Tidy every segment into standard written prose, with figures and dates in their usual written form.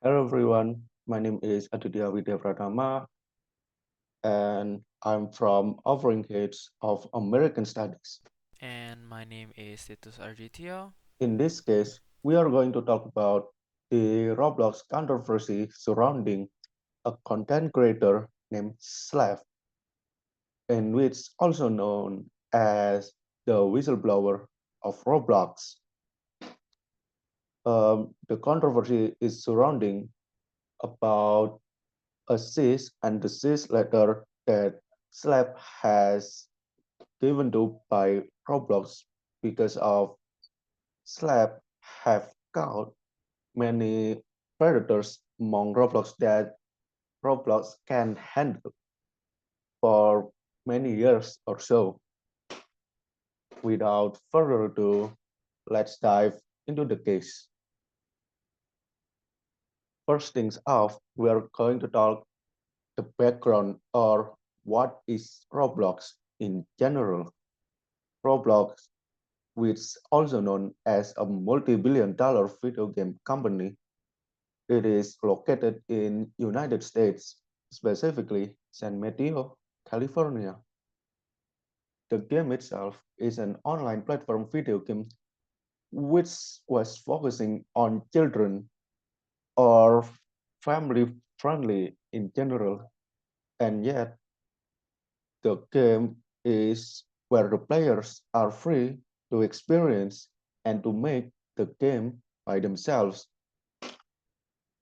Hello everyone, my name is Aditya Vidya Pratama and I'm from Offering Heads of American Studies. And my name is Titus Arjitya. In this case, we are going to talk about the Roblox controversy surrounding a content creator named Slav, and which is also known as the whistleblower of Roblox. The controversy is surrounding about a cease and desist letter that Slav has given to by Roblox because of Slab have caught many predators among Roblox that Roblox can handle for many years or so. Without further ado, let's dive into the case. First things off, we are going to talk the background or what is Roblox in general. Roblox, which is also known as a multi-billion dollar video game company, it is located in United States, specifically San Mateo, California. The game itself is an online platform video game which was focusing on children or family friendly in general, and yet the game is where the players are free to experience and to make the game by themselves.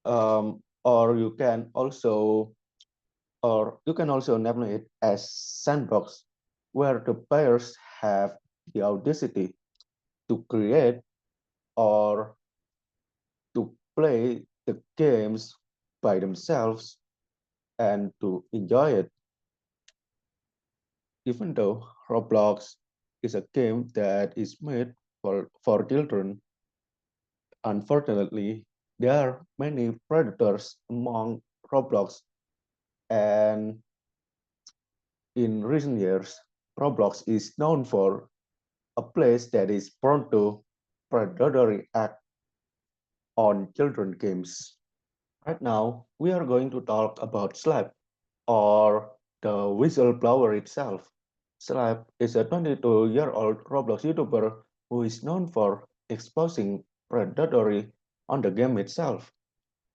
Or you can also name it as sandbox, where the players have the audacity to create or to play the games by themselves and to enjoy it. Even though Roblox is a game that is made for children, unfortunately, there are many predators among Roblox, and in recent years, Roblox is known for a place that is prone to predatory act on children games. Right now, we are going to talk about Slap or the whistleblower itself. Slap is a 22-year-old Roblox YouTuber who is known for exposing predatory on the game itself.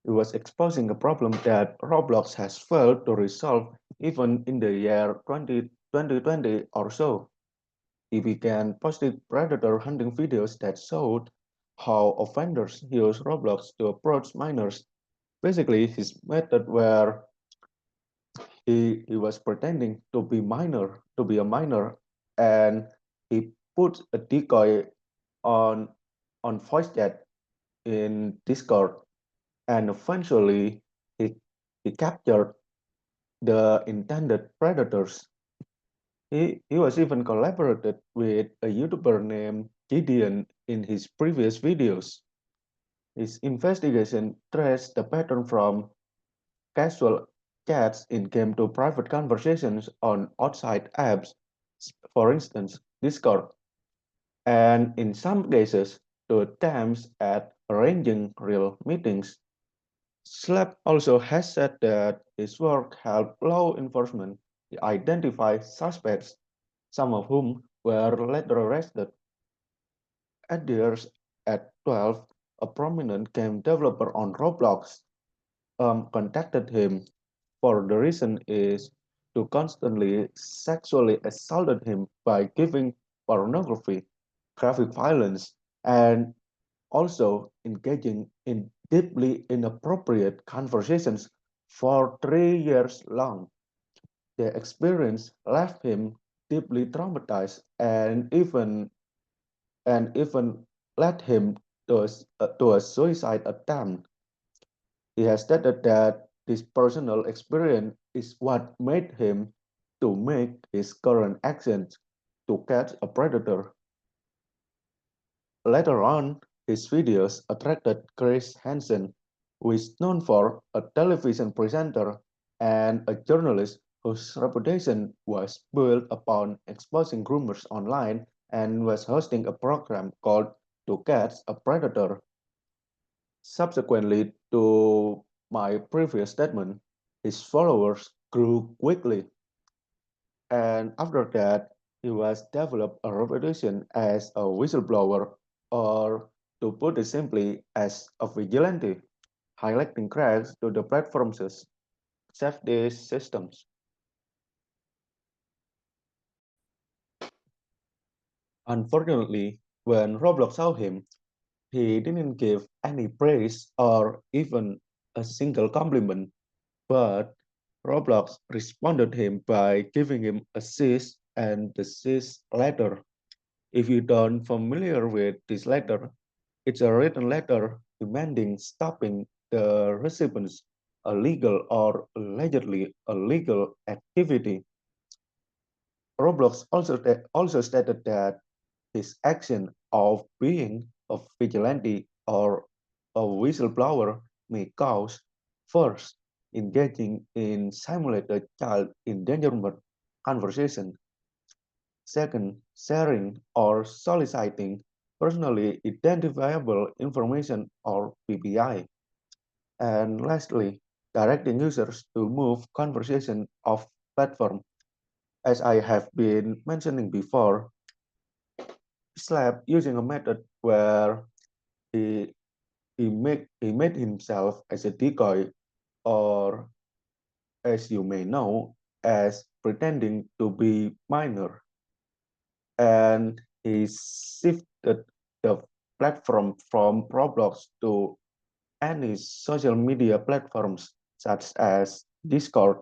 He was exposing a problem that Roblox has failed to resolve even in the year 2020 or so. He began posting predator hunting videos that showed how offenders use Roblox to approach minors. Basically, his method where he was pretending to be a minor, and he put a decoy on voice chat in Discord, and eventually he, he captured the intended predators. He was even collaborated with a YouTuber named Gideon in his previous videos. His investigation traced the pattern from casual chats in-game to private conversations on outside apps, for instance, Discord, and in some cases to attempts at arranging real meetings. Slap also has said that his work helped law enforcement identify suspects, some of whom were later arrested. At the years at 12, a prominent game developer on Roblox contacted him for the reason is to constantly sexually assaulted him by giving pornography, graphic violence, and also engaging in deeply inappropriate conversations for 3 years long. The experience left him deeply traumatized and even led him to a suicide attempt. He has stated that this personal experience is what made him to make his current actions to catch a predator. Later on, his videos attracted Chris Hansen, who is known for a television presenter and a journalist whose reputation was built upon exposing rumors online and was hosting a program called To Catch a Predator. Subsequently to my previous statement, his followers grew quickly, and after that, he was developed a reputation as a whistleblower, or to put it simply, as a vigilante, highlighting cracks to the platform's safety systems. Unfortunately, when Roblox saw him, he didn't give any praise or even a single compliment, but Roblox responded him by giving him a cease and desist letter. If you don't familiar with this letter, it's a written letter demanding stopping the recipient's illegal or allegedly illegal activity. Roblox also stated that his action of being a vigilante or a whistleblower may cause first, engaging in simulated child endangerment conversation, second, sharing or soliciting personally identifiable information or PPI, and lastly, directing users to move conversation off platform. As I have been mentioning before, Slab using a method where he he made himself as a decoy, or as you may know, as pretending to be minor, and he shifted the platform from Roblox to any social media platforms such as Discord.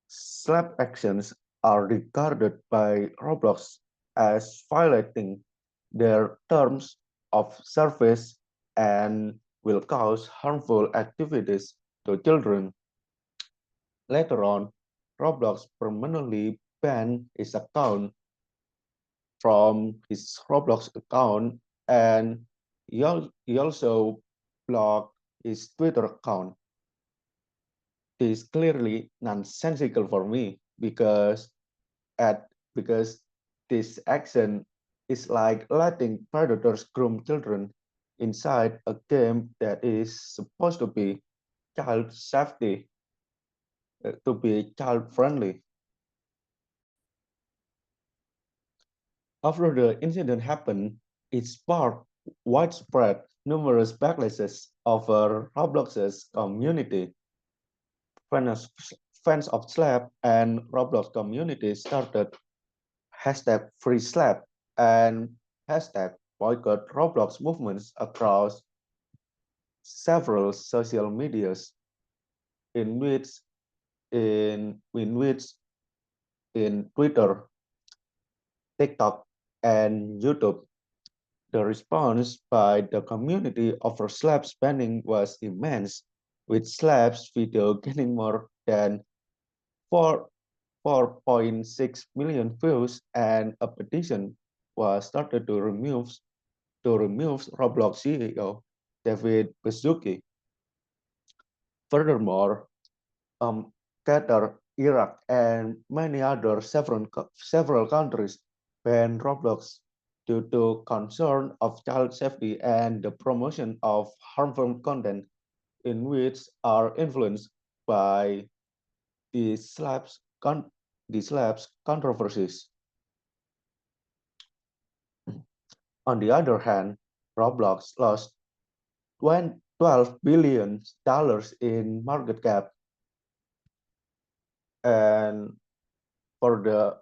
Slap actions are regarded by Roblox as violating their terms of service and will cause harmful activities to children. Later on, Roblox permanently banned his account from his Roblox account, and he also blocked his Twitter account. This is clearly nonsensical for me at because this action is like letting predators groom children inside a game that is supposed to be child safety, to be child friendly. After the incident happened, it sparked widespread numerous backlashes over Roblox's community. Fans, fans of Slap and Roblox community started hashtag free slap and hashtag boycott Roblox movements across several social medias, in which in Twitter, TikTok, and YouTube. The response by the community over Slap's banning was immense, with Slap's video getting more than 4 4.6 million views, and a petition was started to remove Roblox CEO David Baszucki. Furthermore, Qatar, Iraq, and many other several countries banned Roblox due to concern of child safety and the promotion of harmful content in which are influenced by the slabs controversies. On the other hand, Roblox lost $12 billion in market cap, and for the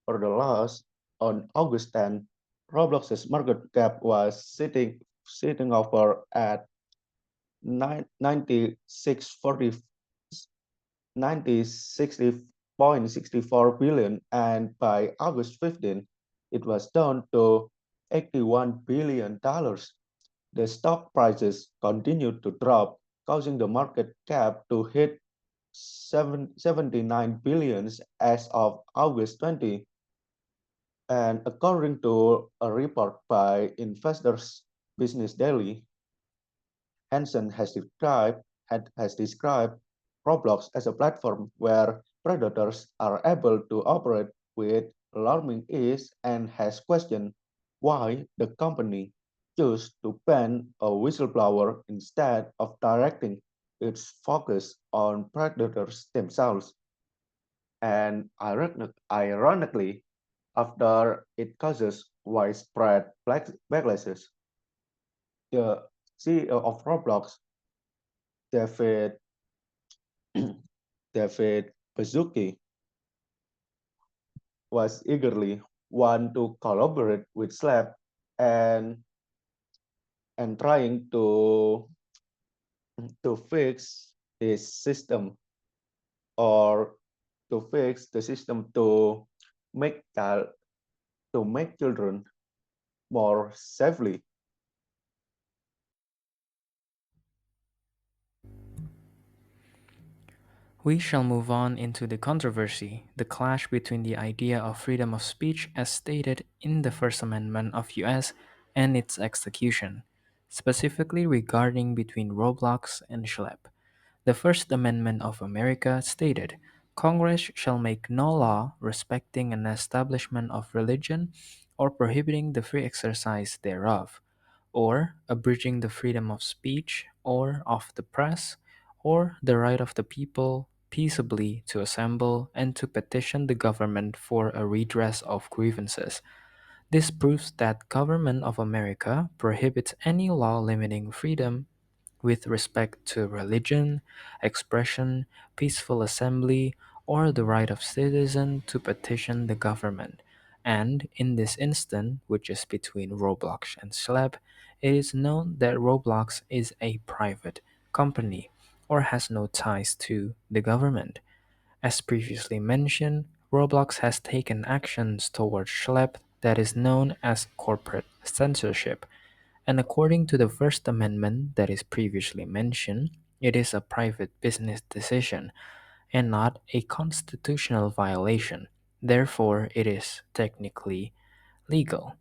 loss on August 10, Roblox's market cap was sitting over at 90.64 billion, and by August 15, it was down to $81 billion. The stock prices continued to drop, causing the market cap to hit 79 billions as of August 20. And according to a report by Investors Business Daily, Hansen has described Roblox as a platform where predators are able to operate with alarming ease, and has questioned why the company chose to ban a whistleblower instead of directing its focus on predators themselves. And ironically, after it causes widespread backlashes, the CEO of Roblox, David David Baszucki, was eagerly want to collaborate with Slab and trying to fix his system or to fix the system make to make children more safely. We shall move on into the controversy, the clash between the idea of freedom of speech as stated in the First Amendment of US and its execution, specifically regarding between Roblox and Schlep. The First Amendment of America stated, Congress shall make no law respecting an establishment of religion or prohibiting the free exercise thereof, or abridging the freedom of speech or of the press, or the right of the people peaceably to assemble and to petition the government for a redress of grievances. This proves that government of America prohibits any law limiting freedom with respect to religion, expression, peaceful assembly, or the right of citizen to petition the government. And in this instant, which is between Roblox and Slab, it is known that Roblox is a private company or has no ties to the government. As previously mentioned, Roblox has taken actions towards Schlep that is known as corporate censorship, and according to the First Amendment that is previously mentioned, it is a private business decision and not a constitutional violation. Therefore, it is technically legal.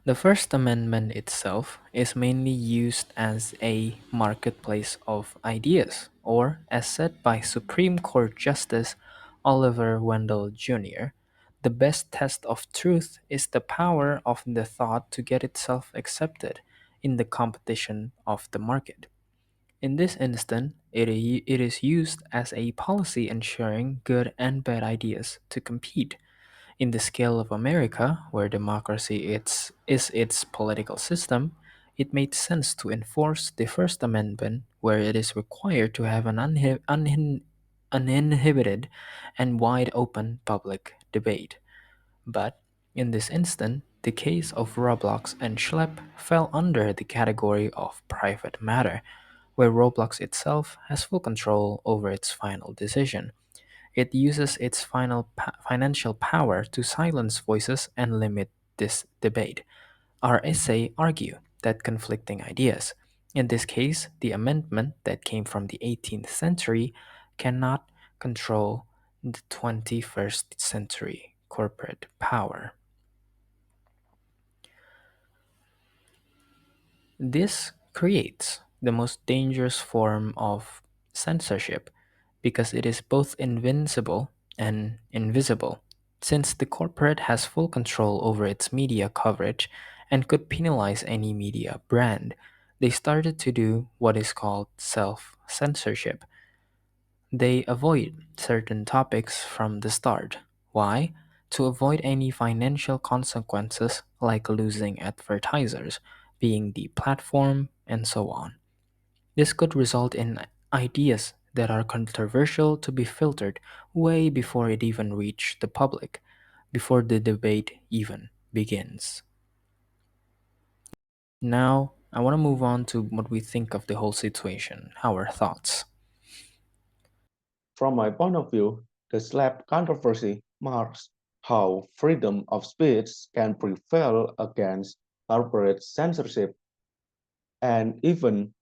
The First Amendment itself is mainly used as a marketplace of ideas, or as said by Supreme Court Justice Oliver Wendell Jr., the best test of truth is the power of the thought to get itself accepted in the competition of the market. In this instant, it is used as a policy ensuring good and bad ideas to compete. In the scale of America, where democracy is its political system, it made sense to enforce the First Amendment, where it is required to have an uninhibited and wide open public debate. But in this instant, the case of Roblox and Schlep fell under the category of private matter, where Roblox itself has full control over its final decision. It uses its financial power to silence voices and limit this debate. Our essay argue that conflicting ideas, in this case the amendment that came from the 18th century, cannot control the 21st century corporate power. This creates the most dangerous form of censorship because it is both invincible and invisible. Since the corporate has full control over its media coverage and could penalize any media brand, they started to do what is called self censorship. They avoid certain topics from the start. Why? To avoid any financial consequences like losing advertisers, being the platform, and so on. This could result in ideas that are controversial to be filtered way before it even reached the public, before the debate even begins. Now, I want to move on to what we think of the whole situation, our thoughts. From my point of view, the slap controversy marks how freedom of speech can prevail against corporate censorship, and even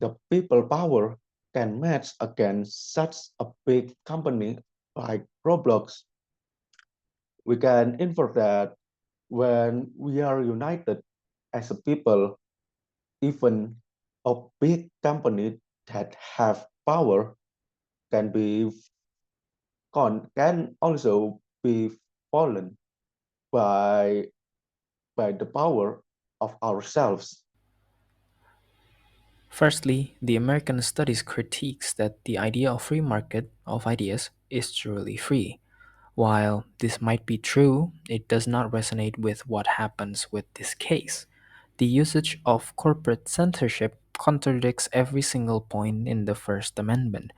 the people power can match against such a big company like Roblox. We can infer that when we are united as a people, even a big company that have power can be can also be fallen by the power of ourselves. Firstly, the American Studies critiques that the idea of free market of ideas is truly free. While this might be true, it does not resonate with what happens with this case. The usage of corporate censorship contradicts every single point in the First Amendment.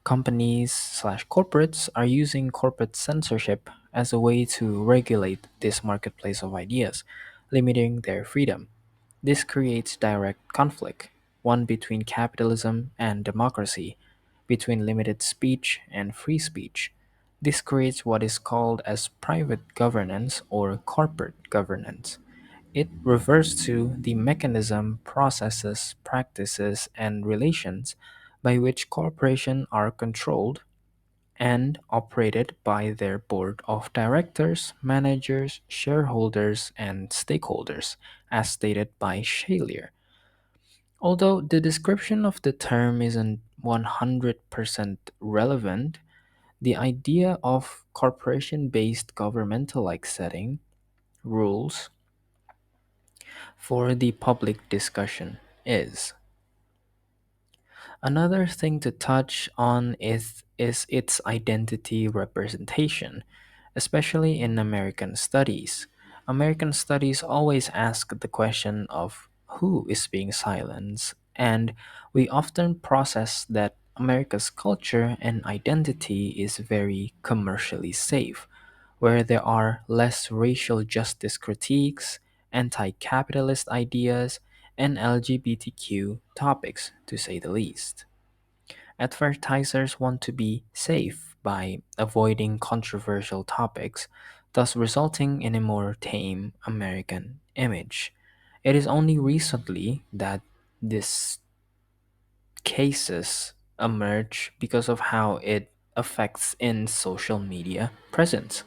Companies/corporates are using corporate censorship as a way to regulate this marketplace of ideas, limiting their freedom. This creates direct conflict, one between capitalism and democracy, between limited speech and free speech. This creates what is called as private governance or corporate governance. It refers to the mechanism, processes, practices, and relations by which corporations are controlled and operated by their board of directors, managers, shareholders, and stakeholders, as stated by Shalier. Although the description of the term isn't 100% relevant, the idea of corporation based governmental like setting rules for the public discussion is. Another thing to touch on is its identity representation, especially in American studies. American studies always ask the question of who is being silenced, and we often process that America's culture and identity is very commercially safe, where there are less racial justice critiques, anti capitalist ideas, and LGBTQ topics, to say the least. Advertisers want to be safe by avoiding controversial topics, thus resulting in a more tame American image. It is only recently that these cases emerge because of how it affects in social media presence.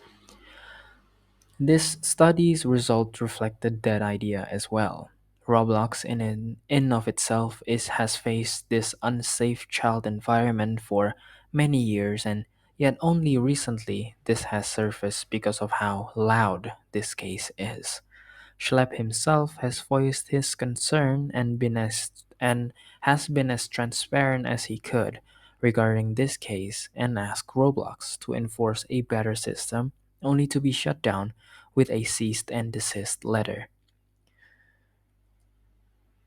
This study's result reflected that idea as well. Roblox in of itself has faced this unsafe child environment for many years, and yet only recently this has surfaced because of how loud this case is. Schlep himself has voiced his concern and has been as transparent as he could regarding this case and asked Roblox to enforce a better system, only to be shut down with a cease and desist letter.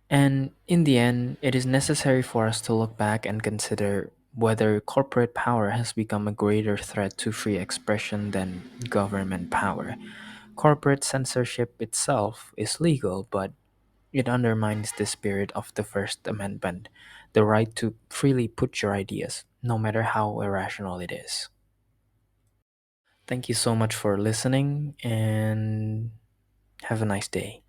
And in the end, it is necessary for us to look back and consider whether corporate power has become a greater threat to free expression than government power. Corporate censorship itself is legal, but it undermines the spirit of the First Amendment, the right to freely put your ideas, no matter how irrational it is. Thank you so much for listening and have a nice day.